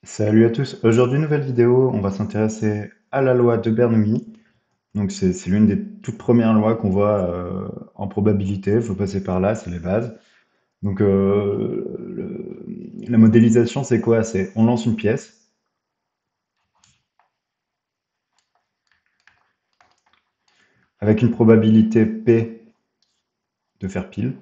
Salut à tous, aujourd'hui nouvelle vidéo, on va s'intéresser à la loi de Bernoulli. Donc c'est l'une des toutes premières lois qu'on voit en probabilité, il faut passer par là, c'est les bases. Donc la modélisation c'est quoi? C'est on lance une pièce avec une probabilité P de faire pile,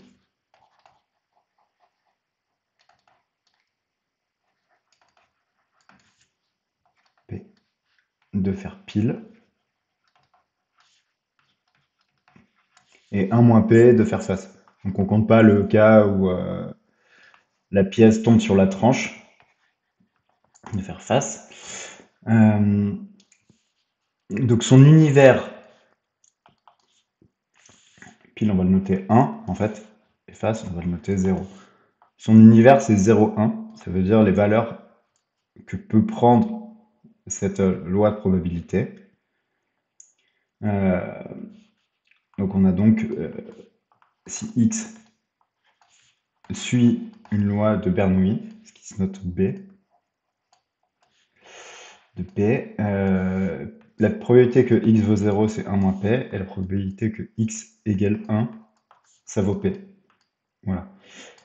P de faire pile, et 1 moins P de faire face. Donc on compte pas le cas où la pièce tombe sur la tranche, de faire face. Donc son univers, pile on va le noter 1 en fait, et face on va le noter 0. Son univers c'est 0, 1, ça veut dire les valeurs que peut prendre cette loi de probabilité. Euh, donc on a donc, si x suit une loi de Bernoulli, ce qui se note B, de P, la probabilité que x vaut 0 c'est 1 moins P, et la probabilité que x égale 1, ça vaut P. Voilà.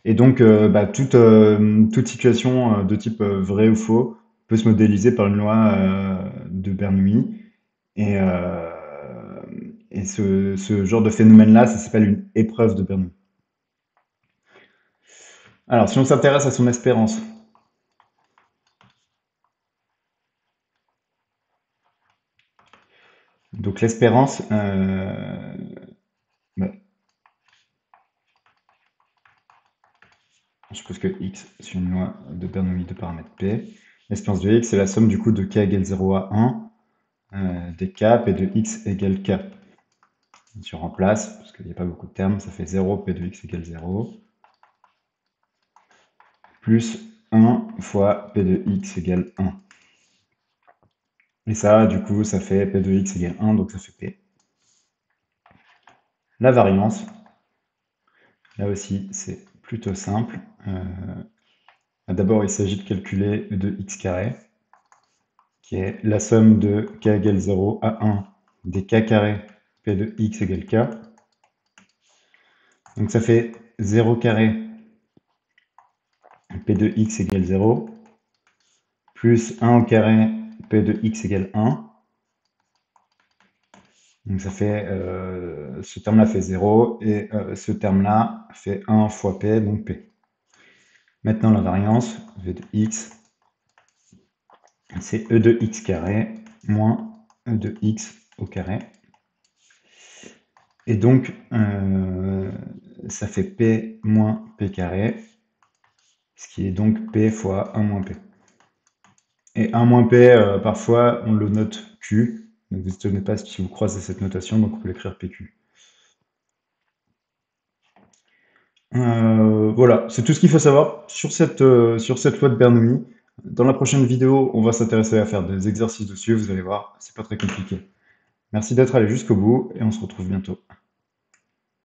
Et donc, toute situation de type vrai ou faux peut se modéliser par une loi de Bernoulli. Et, euh, et ce genre de phénomène-là, ça s'appelle une épreuve de Bernoulli. Alors, si on s'intéresse à son espérance, donc l'espérance, bah, je suppose que x, c'est une loi de Bernoulli de paramètre P. L'espérance de x, c'est la somme du coup de k égale 0 à 1, des k, p de x égale k. Si on remplace, parce qu'il n'y a pas beaucoup de termes, ça fait 0, p de x égale 0, plus 1 fois p de x égale 1. Et ça, du coup, ça fait p de x égale 1, donc ça fait p. La variance, là aussi, c'est plutôt simple. D'abord, il s'agit de calculer e de x carré, qui est la somme de k égale 0 à 1 des k carrés p de x égale k. Donc ça fait 0 carré p de x égale 0, plus 1 au carré p de x égale 1. Donc ça fait, ce terme-là fait 0, et ce terme-là fait 1 fois p, donc p. Maintenant la variance, v de x, c'est e de x carré moins e de x au carré. Et donc, ça fait p moins p carré, ce qui est donc p fois 1 moins p. Et 1 moins p, parfois, on le note q. Ne vous étonnez pas si vous croisez cette notation, donc on peut l'écrire pq. Voilà, c'est tout ce qu'il faut savoir sur cette loi de Bernoulli. Dans la prochaine vidéo, on va s'intéresser à faire des exercices dessus, vous allez voir, c'est pas très compliqué. Merci d'être allé jusqu'au bout, et on se retrouve bientôt.